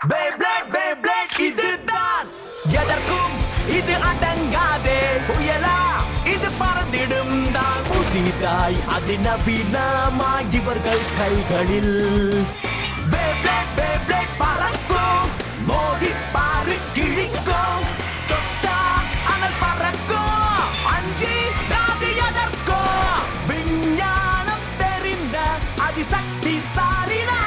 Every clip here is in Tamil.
Beyblade, Beyblade இதுதான் எதற்கும் இது அடங்காதே புயலா இது பறந்திடும் தான் புதிதாய் அதிநவீனமாய் இவர்கள் கைகளில் Beyblade, Beyblade பறக்கும் மோதி பாரு கிழிக்கும் தொட்டா அனல் பறக்கும் அஞ்சி நாதி எதற்கும் விஞ்ஞானம் தெரிந்த அதிசக்தி சாலினா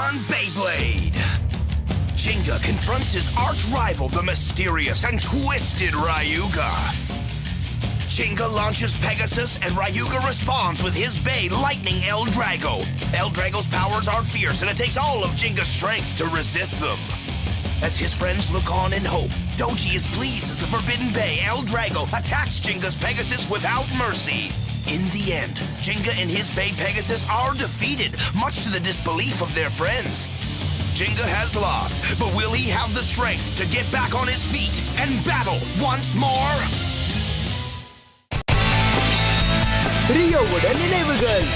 On Beyblade, Jinga confronts his arch-rival, the mysterious and twisted Ryuga. Jinga launches Pegasus, and Ryuga responds with his Bey Lightning El Drago. El Drago's powers are fierce, and it takes all of Jinga's strength to resist them. As his friends look on in hope, Doji is pleased as the Forbidden Bey El Drago attacks Jinga's Pegasus without mercy. In the end, Jinga and his Bey Pegasus are defeated, much to the disbelief of their friends. Jinga has lost, but will he have the strength to get back on his feet and battle once more? ரியோவுடன் நினைவுகள்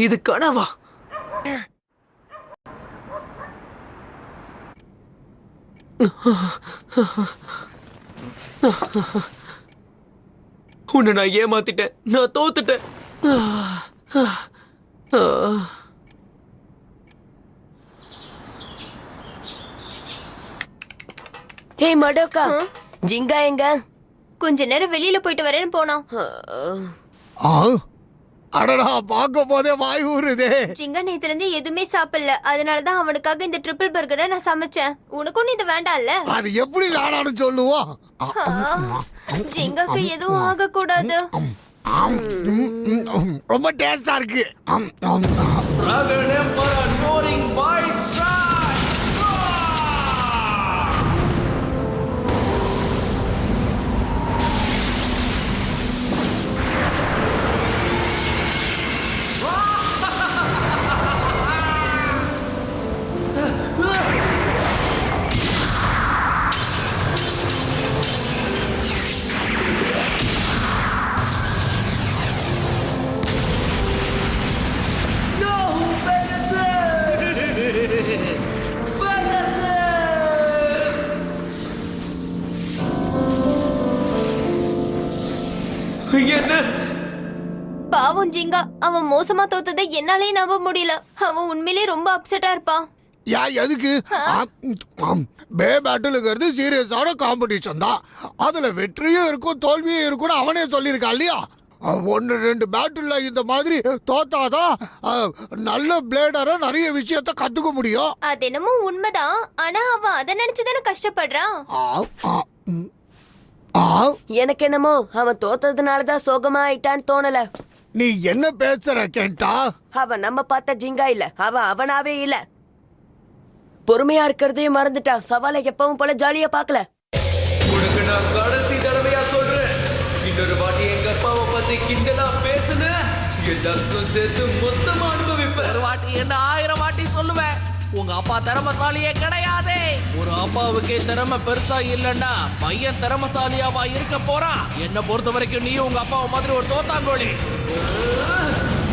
இது கனவா? உன்னை நான் ஏமாத்திட்டேன், நான் தோத்துட்டேன். ஹே மடோக்கா, ஜிங்கா எங்க? கொஞ்ச நேரம் வெளியில போயிட்டு வரேன்னு போனான். அடடா, பார்க்கும் போதே வாய் ஊறுதே. ஜிங்கா நேத்துல இருந்து எதுவுமே சாப்பிடல, அதனாலதான் அவனுக்காக இந்த ட்ரிபிள் பர்கரை நான் சமைச்சேன். உனக்கும் இது வேண்டாம்ல? அது எப்படி வேணான்னு சொல்லுவோம்? ஜிங்காக்கு எதுவும் ஆக கூடாது. ரொம்ப டேஸ்டா இருக்கு. என்ன பாவம் ஜிங்கா, அவன் மோசமா தோத்ததை என்னாலே நம்ப முடியல. அவன் உண்மையிலேயே ரொம்ப அப்செட்டா இருப்பான். எதுக்கு? பே பேட்டிலுங்கிறது சீரியஸான காம்படிஷன் தான். அதுல வெற்றியும் இருக்கும் தோல்வியும் இருக்கும்னு அவனே சொல்லியிருக்கான் இல்லையா? 1-2 பேட்டில் இந்த மாதிரி தோத்தாதான் நல்ல பிளேடரா நிறைய விஷயத்த கத்துக்க முடியும். அது என்னமோ உண்மைதான், ஆனா அவன் அதை நினைச்சுதானே கஷ்டப்படுறான். எனக்கு என்னமோ அவன் தோத்ததுனாலதான் சோகமா ஆயிட்டான்னு தோணல. நீ என்ன பேசுற கேட்டா? அவன் நம்ம பார்த்த ஜிங்கா இல்ல, அவன் அவனாவே இல்ல. பொறுமையா இருக்கிறதையும் மறந்துட்டான். சவாலை எப்பவும் போல ஜாலியா பாக்கல. உனக்கு நான் கடைசி தடவையா சொல்றேன், இன்னொரு வாட்டி எங்க அப்பாவை பத்தி கிண்டலா பேசுன எல்லாருக்கும் சேர்த்து மொத்தமா அனுபவிப்பேன். ஒரு வாட்டி என்ன 1000 வாட்டி சொல்லுவேன். உங்க அப்பா திறமசாலியே கிடையாதே. ஒரு அப்பாவுக்கே திறமை பெருசா இல்லன்னா பையன் திறமசாலியாவா இருக்க போறான்? என்ன பொறுத்த வரைக்கும் நீ உங்க அப்பாவை மாதிரி ஒரு தோத்தாங்கோழி.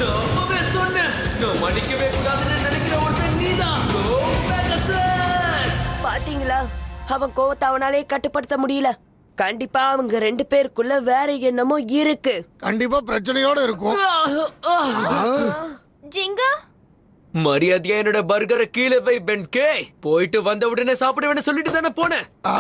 நான் சொன்னேன், நான் மன்னிக்கவே கூடாதுன்னு நினைக்கிற ஒருத்தன் நீதான். பாத்தீங்களா, அவன் கோவத்தை அவனாலே கட்டுப்படுத்த முடியல. கண்டிப்பா அவங்க 2 பேருக்குள்ள வேற என்னமோ இருக்கு. கண்டிப்பா பிரச்சனையோட இருக்கும். ஜிங்கா, மரியாதையா என்னோட பர்கரை கீழே வை பென்கே. போயிட்டு வந்த உடனே சாப்பிடுவேன்னு சொல்லிட்டு தானே போனேன். ஆ.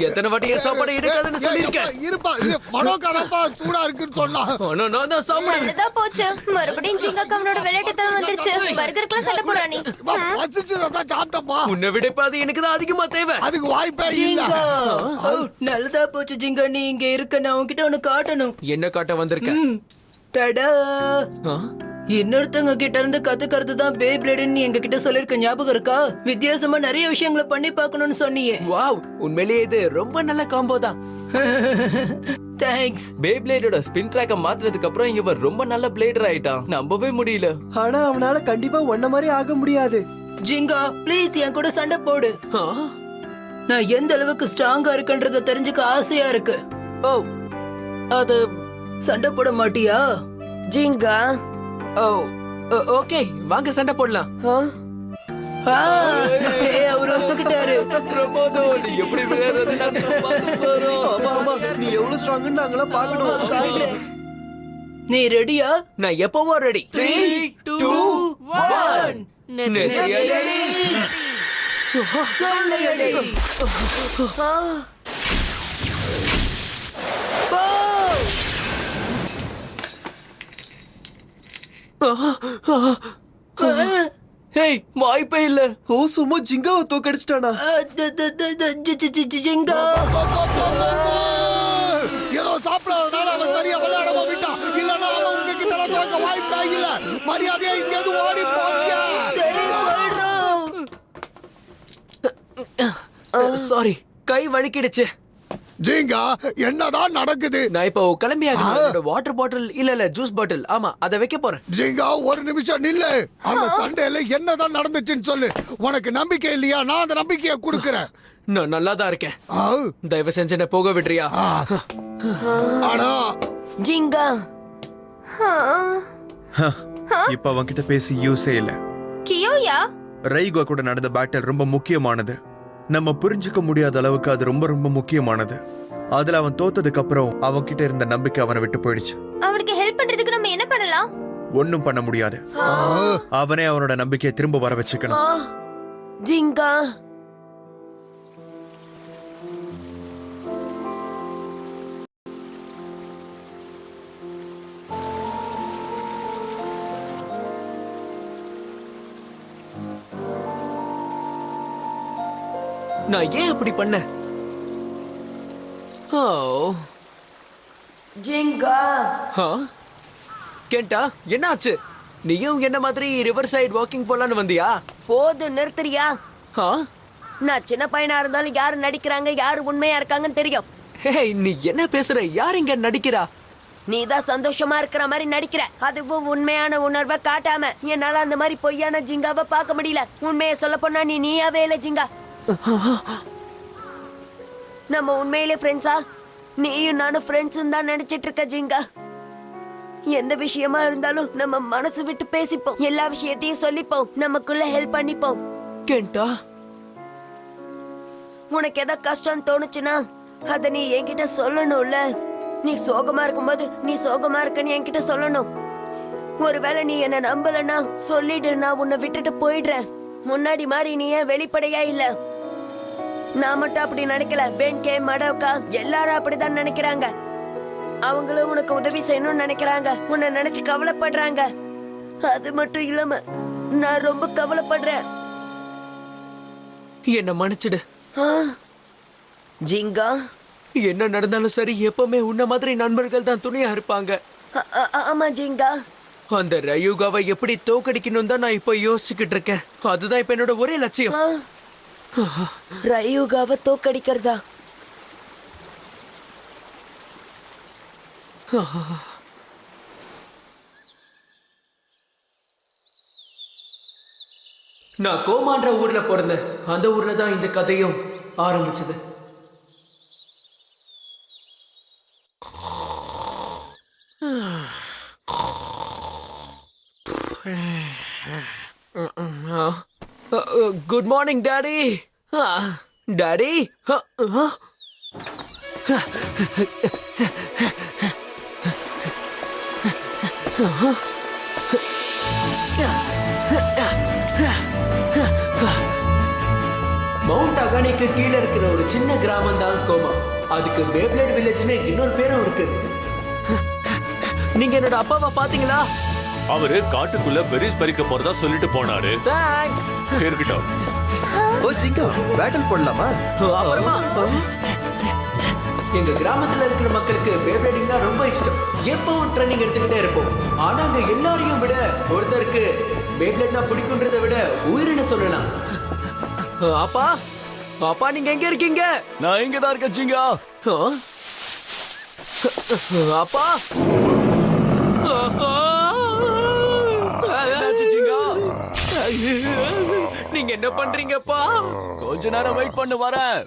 எத்தனை வாட்டி என் சாப்பாடு எடுக்காதுன்னு சொல்லியிருக்கேன். இருப்பா இது மனோகரப்பா சூடா இருக்குன்னு சொன்னா. ஆனா நான் தான் சாப்பிடுவேன். நல்லதா போச்சு. மறுபடியும் ஜிங்காக்கு அவனோட விளையாட்டு தான் வந்துருச்சு. பர்கருக்குலாம் சண்டை போடுறா நீ. பசிச்சுதான் சாப்பிட்டப்பா. உன்னை விட இப்ப அது எனக்கு தான் அதிகமா தேவை. அதுக்கு வாய்ப்பே இல்ல. நல்லதா போச்சு ஜிங்கா, நீ இங்க இருக்க. நான் உன்கிட்ட ஒண்ணு காட்டணும். என்ன காட்ட வந்திருக்க? டடா, ஆ? இன்னொருத்தவங்க கிட்ட இருந்து கத்துக்கிறது தான் பே பிளேடுன்னு எங்க கிட்ட சொல்லிருக்க, ஞாபகம் இருக்கா? வித்தியாசமா நிறைய விஷயங்களை பண்ணி பார்க்கணும்னு சொன்னியே. வாவ், உண்மையிலேயே இது ரொம்ப நல்ல காம்போ தான். தேங்க்ஸ். பேப்ளேடோட ஸ்பின் ட்ராக்க மாத்துறதுக்கு அப்புறம் இவன் ரொம்ப நல்ல பிளேடர் ஆயிட்டான். நம்பவே முடியல. ஆனா அவனால கண்டிப்பா ஒன்ன மாதிரி ஆக முடியாது. ஜிங்கா ப்ளீஸ் என் கூட சண்டை போடு. ஆ? நான் எந்த அளவுக்கு ஸ்ட்ராங்கா இருக்குன்றத தெரிஞ்சுக்க ஆசையா இருக்கு. ஓ, அது சண்டை போட மாட்டியா ஜிங்கா? ஓ ஓகே, வாங்க சண்டை போடலாம். அவர் ஒத்துக்கிட்டாரு. பிரமோதம், நீ எப்படி விளையாடுறது நாங்க பார்க்க போறோம். ஆமா ஆமா, நீ எவ்வளவு ஸ்ட்ராங்னு நாங்களாம் பார்க்கணும். காட்டுறேன். நீ ரெடியா? நான் எப்பவோ ரெடி. 3 2 1 சொல்லுடே. போ. ஹேய், வாய்ப்பே இல்ல. ஓ சும்மா ஜிங்காவை தோக்கடிச்சிட்டானா? ஜிங்கா ஏதோ சாப்பிடாதனால அவன் சரியா விளையாடாம விட்டான். இல்லன்னா அவன் உங்ககிட்ட தோக்க வாய்ப்பே இல்ல. மரியாதையா இங்கேருந்து ஓடி போங்க. சரி போயிடுறோம். சாரி, கை வலிக்கிடுச்சு. ஜிங்கா என்னதான் நடக்குது? நான் இப்போ கிளம்பி வாட்டர் பாட்டில் இல்ல ஜூஸ் பாட்டில், ஆமா அதை வைக்க போறேன். ஜிங்கா ஒரு நிமிஷம் நில்லு. அந்த சண்டையில என்னதான் நடந்துச்சுன்னு சொல்லு. உனக்கு நம்பிக்கை இல்லையா? நான் அந்த நம்பிக்கையை கொடுக்கறேன். நான் நல்லா தான் இருக்கேன். ஆ, தயவு செஞ்சு என்ன போக விடுறியா? ஆனா ஜிங்கா இப்ப அவன்கிட்ட பேசி யூஸே இல்ல. கியோயா ரைகோ கூட நடந்த பேட்டில் ரொம்ப முக்கியமானது. நம்ம புரிஞ்சுக்க முடியாத அளவுக்கு அது ரொம்ப ரொம்ப முக்கியமானது. அதுல அவன் தோத்ததுக்கு அப்புறம் அவன்கிட்ட இருந்த நம்பிக்கை அவனை விட்டு போயிடுச்சு. அவனுக்கு ஹெல்ப் பண்றதுக்கு நம்ம என்ன பண்ணலாம்? ஒன்னும் பண்ண முடியாது. அவனே அவனோட நம்பிக்கையை திரும்ப வர வச்சுக்கணும். ஜிங்கா நான் ஏன் அப்படி பண்ணேன்? ஓ, ஜிங்கா ஆ? கேண்டா, என்னாச்சு? நீயும் என்ன மாதிரி ரிவர் சைடு வாக்கிங் போலான்னு வந்தியா? போது நிறுத்துறியா? ஆ? நான் சின்ன பையனா இருந்தாலும் யாரு நடிக்கிறாங்க யாரு உண்மையா இருக்காங்கன்னு தெரியும். ஹே, நீ என்ன பேசுற? யார் இங்க நடிக்கிறா? நீ தான் சந்தோஷமா இருக்கிற மாதிரி நடிக்கிற. அதுவும் உண்மையான உணர்வை காட்டாம. என்னால அந்த மாதிரி பொய்யான ஜிங்காவை பார்க்க முடியல. உண்மையை சொல்ல போனா நீயாவே இல்ல ஜிங்கா. நம்ம உண்மையிலே ஃப்ரெண்ட்ஸா? நீயும் நானும் ஃப்ரெண்ட்ஸ் தான் நினைச்சிட்டு இருக்க ஜிங்கா. எந்த விஷயமா இருந்தாலும் நம்ம மனசு விட்டு பேசிப்போம். எல்லா விஷயத்தையும் சொல்லிப்போம். நமக்குள்ள ஹெல்ப் பண்ணிப்போம். கேண்டா, உனக்கு எதா கஷ்டம் தோணுச்சுன்னா அத நீ என்கிட்ட சொல்லணும்ல. நீ சோகமா இருக்கும்போது நீ சோகமா இருக்கன்னு என்கிட்ட சொல்லணும். ஒருவேளை நீ என்ன நம்பலன்னா சொல்லிடு, நான் உன்னை விட்டுட்டு போயிடுறேன். முன்னாடி மாதிரி நீ ஏன் வெளிப்படையா இல்ல? நான் மட்டும் அப்படி நினைக்கல. பென்கே, மடோக்கா எல்லாரும் அப்படிதான் நினைக்கிறாங்க. அவங்களும் உனக்கு உதவி செய்யணும்னு நினைக்கிறாங்க. உன்னை நினைச்சு கவலைப்படுறாங்க. அது மட்டும் இல்லாம நான் ரொம்ப கவலைப்படுறேன். என்ன மன்னிச்சிடு. ஆ, ஜிங்கா என்ன நடந்தாலும் சரி, எப்பவுமே உன்ன மாதிரி நண்பர்கள் தான் துணையா இருப்பாங்க. ஆமா ஜிங்கா. அந்த ரயுகாவை எப்படி தோக்கடிக்கணும் தான் நான் இப்போ யோசிச்சுக்கிட்டு இருக்கேன். அதுதான் இப்ப என்னோட ஒரே லட்சியம். ரயுகாவை தோக்கடிக்கிறதா? நான் கோமான்ற ஊர்ல பிறந்தேன். அந்த ஊர்ல தான் இந்த கதையும் ஆரம்பிச்சது. Good morning daddy. டாடி, அரண்மனைக்கு கீழே இருக்கிற ஒரு சின்ன கிராமம் தான் கோமா. அதுக்கு பேப்ளேட் வில்லேஜ்னு இன்னொரு பேரும் இருக்கு. நீங்க என்னோட அப்பாவை பாத்தீங்களா? அவரு காட்டுக்குள்ள பெரிஸ் பறிக்க போறதா சொல்லிட்டு போனாரு. தேங்க்ஸ். இருக்கட்டும். ஓ ஜிங்கா, பேட்டில் போடலாமா? அப்புறமா எங்க கிராமத்துல இருக்கிற மக்களுக்கு பேப்ளேடிங்னா ரொம்ப இஷ்டம். எப்பவும் ட்ரைனிங் எடுத்துக்கிட்டே இருப்போம். ஆனா அங்க எல்லாரையும் விட ஒருத்தருக்கு பேப்ளேட்னா பிடிக்கும்ன்றதை விட உயிரின சொல்லலாம். அப்பா, அப்பா நீங்க எங்க இருக்கீங்க? நான் இங்க தான் இருக்கேன் ஜிங்கா. அப்பா, என்னாச்சு ஜிங்கா? நீங்க என்ன பண்றீங்கப்பா? கொஞ்ச நேரம் வெயிட் பண்ணு, வரேன்.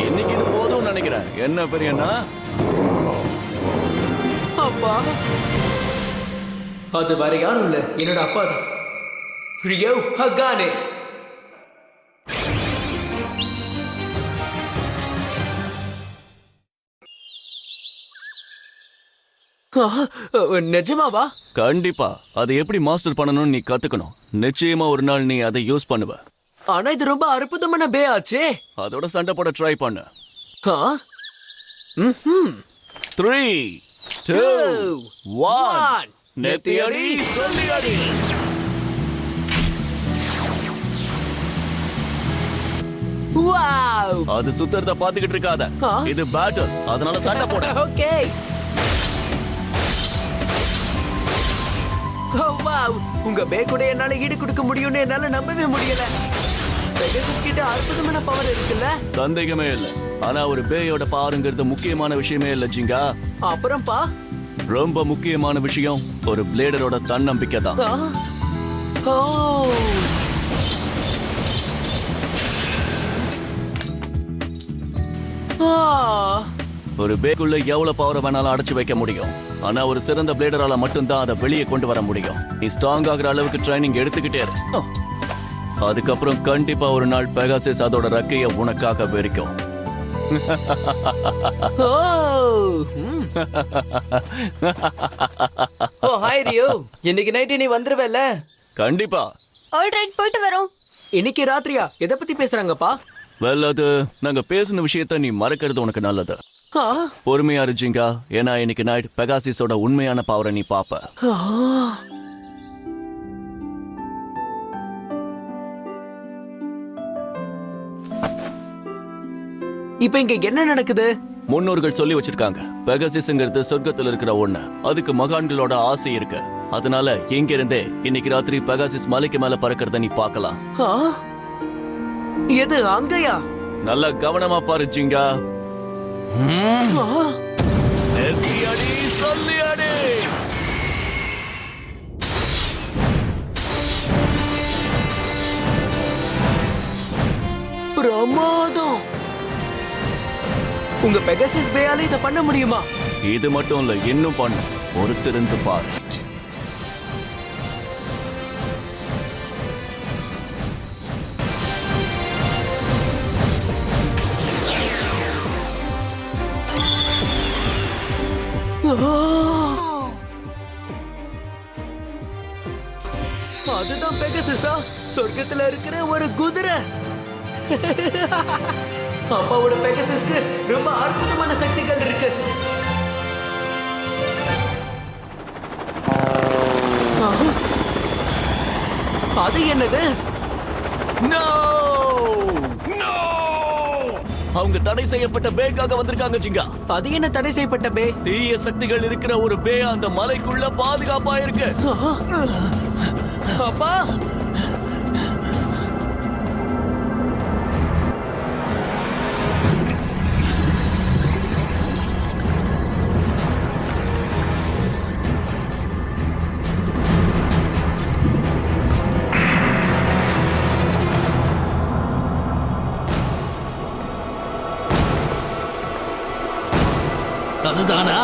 இன்னைக்கு இது போதும் நினைக்கிறேன். என்ன பெரியண்ணா? அப்பா, அது வேற யாரும் இல்ல, என்னோட அப்பா தான். ரியோ ஹகானே. நிஜமாவா? கண்டிப்பா. அதை எப்படி மாஸ்டர் பண்ணணும்னு நீ கத்துக்கணும். நிச்சயமா ஒரு நாள் நீ அதை யூஸ் பண்ணுவ. ஆனா இது ரொம்ப அற்புதமான பே ஆச்சே. அதோட சண்டை போட ட்ரை பண்ணு. ஆ? ம்ஹும். 3, 2, 1. 1. நெத்தியடி சொல்லியடி. வாவ். அது சுத்தறத பாத்துக்கிட்டு இருக்காத. ஆ? இது பேட்டில், அதனால சண்டை போட. ஓகே. ஓ வாவ், உங்க பே கூட என்னால ஈடு கொடுக்க முடியும்னு என்னால நம்பவே முடியல. பெகசஸ் கிட்ட அற்புதமான பவர் இருக்குல்ல? சந்தேகமே இல்ல. ஆனா ஒரு பேயோட பாருங்கிறது முக்கியமான விஷயமே இல்ல ஜிங்கா. அப்புறம்பா? ரொம்ப முக்கியமான விஷயம் ஒரு பிளேடரோட தன்னம்பிக்கை தான். ஆ? ஓ. ஆ. ஒரு பேக்குள்ள எவ்வளவு பவரை வேணாலும் அடைச்சு வைக்க முடியும். ஆனா ஒரு சிறந்த பிளேடரால மட்டும்தான் அதை வெளியே கொண்டு வர முடியும். நீ ஸ்ட்ராங் ஆகுற அளவுக்கு ட்ரைனிங் எடுத்துக்கிட்டே இரு. அதுக்கப்புறம் கண்டிப்பா ஒரு நாள் பெகாசஸ் அதோட ரெக்கைய உனக்காக வெறிக்கும். ஓ. ஓ ஹாய் ரியோ, இன்னைக்கு நைட் நீ வந்துருவல? கண்டிப்பா. ஆல்ரைட், போயிட்டு வரோம். இன்னைக்கு ராத்திரியா? எதை பத்தி பேசுறாங்கப்பா? வெல், அது நாங்க பேசின விஷயத்த நீ மறக்கிறது உனக்கு நல்லது. ஆ? பொறுமையா இருச்சிங்க. ஏன்னா இன்னைக்கு நைட் பெகாசிஸோட உண்மையான பவரை நீ பாப்ப. ஆ. இப்ப இங்க என்ன நடக்குது? முன்னோர்கள் சொல்லி வச்சிருக்காங்க, பெகாசிஸ்ங்கிறது சொர்க்கத்துல இருக்கிற ஒண்ணு. அதுக்கு மகான்களோட ஆசை இருக்கு. அதனால இங்க இருந்தே இன்னைக்கு ராத்திரி பெகாசிஸ் மலைக்கு மேல பறக்கிறத நீ பார்க்கலாம். ஆ? எது அங்கயா? நல்லா கவனமா பாரு ஜிங்கா. நெத்தியடி சொல்லியடி. பிரமாதம். உங்க பெகாசஸ் பேயால இத பண்ண முடியுமா? இது மட்டும் இல்ல, இன்னும் பண்ணு. பொறுத்திருந்து பாரு. அதுதான் பெகாசஸா? சொர்க்கத்துல இருக்கிற ஒரு குதிரை. அப்பாவோட பெகாசஸ்க்கு ரொம்ப அற்புதமான சக்திகள் இருக்கு. அது என்னது? No! No! அவங்க தடை செய்யப்பட்ட பேக்காக வந்திருக்காங்க ஜிங்கா. அது என்ன தடை செய்யப்பட்ட பே? தீய சக்திகள் இருக்கிற ஒரு பே அந்த மலைக்குள்ள பாதுகாப்பா இருக்கு. அப்பா, அதுதானா?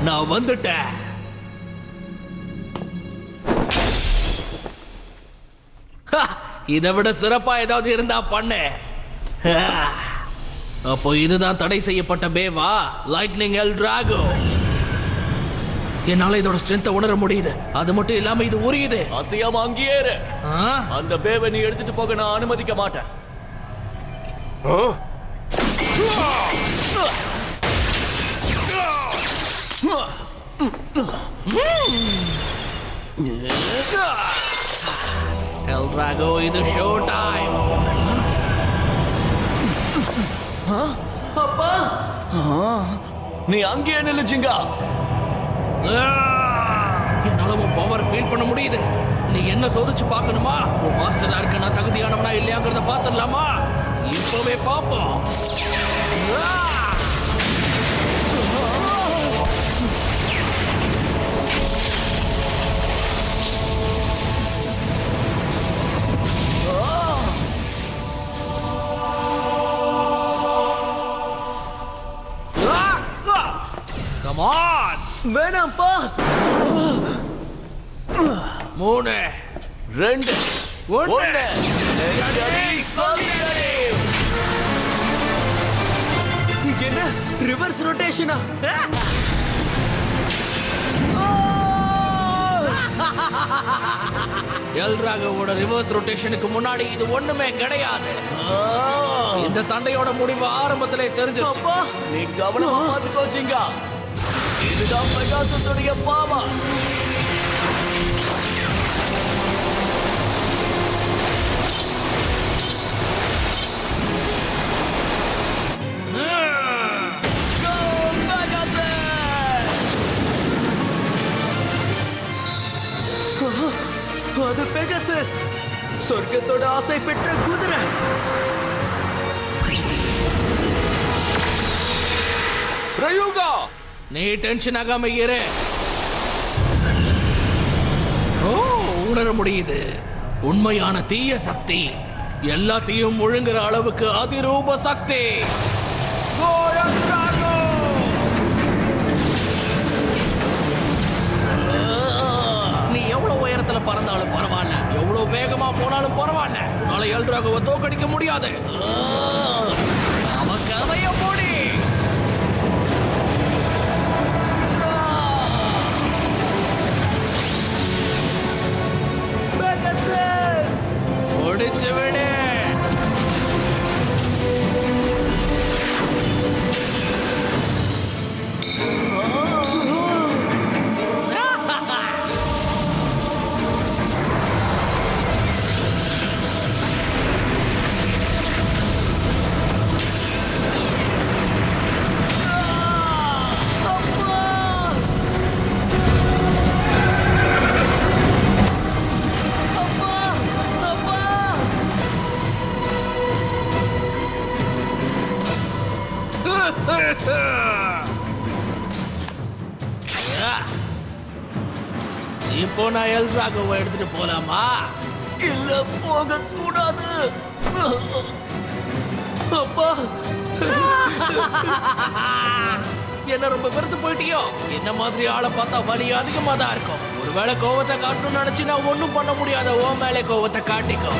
நான் வந்துட்டேன். இதை விட சிறப்பா ஏதாவது இருந்தா பண்ணு. அப்போ இதுதான் தடை செய்யப்பட்ட பேவா, லைட்னிங் எல் டிராகோ. என்னால இதோட ஸ்ட்ரென்த்தை உணர முடியுது. அது மட்டும் இல்லாம இது உரியுது. அசையாம அங்கேயே இரு. அந்த பேவை நீ எடுத்துட்டு போக நான் அனுமதிக்க மாட்டேன். எல் டிராகோ, இது ஷோ டைம். அப்பா, நீ அங்கேயே நில்லு ஜிங்கா. என்னால உன் பவர் ஃபீல் பண்ண முடியுது. நீ என்ன சோதிச்சு பார்க்கணுமா? உன் மாஸ்டரா இருக்க நான் தகுதியானவனா இல்லையாங்கிறத பார்த்துடலாமா? இப்பவே பார்ப்போம். Come on! வேணாம்ப்பா. 3 2 1 என்ன ரிவர்ஸ் ரொட்டேஷனா? எல் டிராகோவோட ரிவர்ஸ் ரொட்டேஷனுக்கு முன்னாடி இது ஒண்ணுமே கிடையாது. இந்த சண்டையோட முடிவு ஆரம்பத்திலே தெரிஞ்சிருச்சு. நீ கவனமா பார்த்துக்கோ ஜிங்கா. இதுதான் பெகாசஸுடைய பவர். அது பெகாசஸ், சொர்க்கத்தோட ஆசை பெற்ற குதிரை. ரயூகா, நீ டென்ஷன் ஆகாம இரு. ஓ, உணர முடியுது. உண்மையான தீய சக்தி எல்லாத்தையும் முழுங்குற அளவுக்கு அதிரூப சக்தி. நீ எவ்வளவு உயரத்துல பறந்தாலும் பரவாயில்ல, எவ்வளவு வேகமா போனாலும் பரவாயில்ல, உன்னால எல் டிராகோவை தோக்கடிக்க முடியாது. அவன் கதைய போடி. முடிச்சு விடு. இப்போ நான் எல் டிராகோவை எடுத்துட்டு போலாமா? இல்ல, போக கூடாது. அப்பா, என்ன ரொம்ப வெறுத்து போயிட்டியோ? என்ன மாதிரி ஆளை பார்த்தா வலி அதிகமா தான் இருக்கும். ஒருவேளை கோவத்தை காட்டணும்னு நினைச்சு நான் ஒண்ணும் பண்ண முடியாத. ஓ மேலே கோவத்தை காட்டிக்கோ.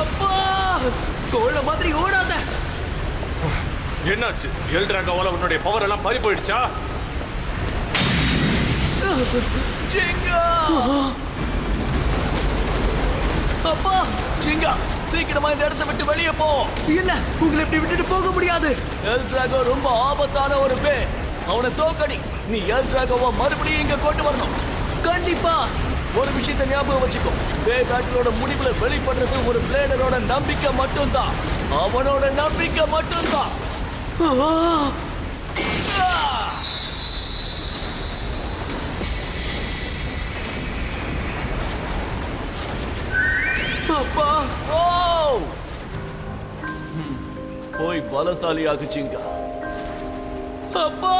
அப்பா, கோழ மாதிரி ஓடாத. என்னாச்சு? எல் டிராகோவால உன்னுடைய பவர் எல்லாம் பறி போயிடுச்சா? ஜிங்கா! அப்பா, ஜிங்கா, சீக்கிரமா இந்த இடத்தை விட்டு வெளியே போ. இல்ல, உங்களை இப்படி விட்டுட்டு போக முடியாது. எல் டிராகோ ரொம்ப ஆபத்தான ஒரு பே. அவனை தோக்கடி. நீ எல் டிராகோவை மறுபடியும் இங்க கொண்டு வரணும். கண்டிப்பா. ஒரு விஷயத்தை ஞாபகம் வச்சுக்கோ. பே பேட்டிலோட முடிவுல வெளிப்படுறது ஒரு பிளேடரோட நம்பிக்கை மட்டும்தான். அவனோட நம்பிக்கை மட்டும்தான். அப்பா, ஓ, போய் பலசாலியாக ஜிங்கா. அப்பா,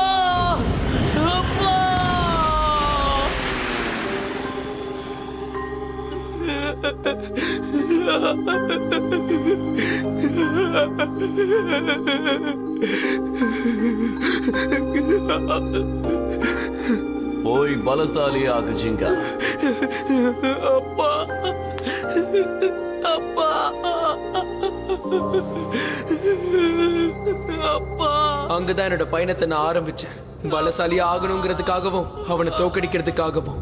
அப்பா. போய் பலசாலியாக ஜிங்கா. அப்பா அப்பா அப்பா. அங்கதான் என்னோட பயணத்தை நான் ஆரம்பிச்சேன். பலசாலியா ஆகணுங்கிறதுக்காகவும் அவனை தோக்கடிக்கிறதுக்காகவும்.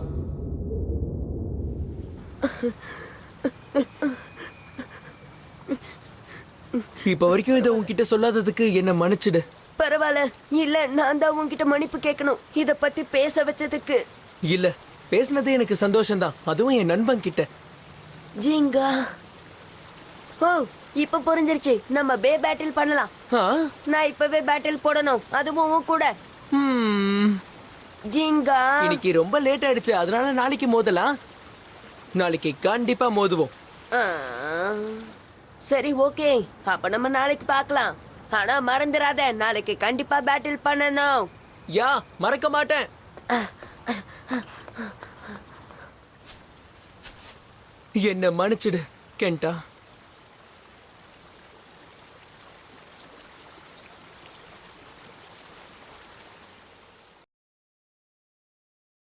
இப்ப வரைக்கும் இதை உன்கிட்ட சொல்லாததுக்கு என்ன மன்னிச்சிடு. பரவாயில்ல. இல்ல, நான் தான் உன்கிட்ட மன்னிப்பு கேட்கணும் இத பத்தி பேச வச்சதுக்கு. இல்ல, பேசினது எனக்கு சந்தோஷம்தான், அதுவும் என் நண்பன் கிட்ட. ஜிங்கா. ஓ, இப்ப புரிஞ்சிருச்சு. நம்ம பே பேட்டில் பண்ணலாம். நான் இப்பவே பேட்டில் போடணும், அதுவும் உன் கூட. ஜிங்கா. இன்னைக்கு ரொம்ப லேட் ஆயிடுச்சு, அதனால நாளைக்கு மோதலாம். நாளைக்கு கண்டிப்பா மோதுவோம். சரி, ஓகே. அப்ப நம்ம நாளைக்கு பார்க்கலாம். ஆனா மறந்துடாத, நாளைக்கு கண்டிப்பா பேட்டில் பண்ணணும். யா, மறக்க மாட்டேன். என்ன மன்னிச்சிடு கெண்டா.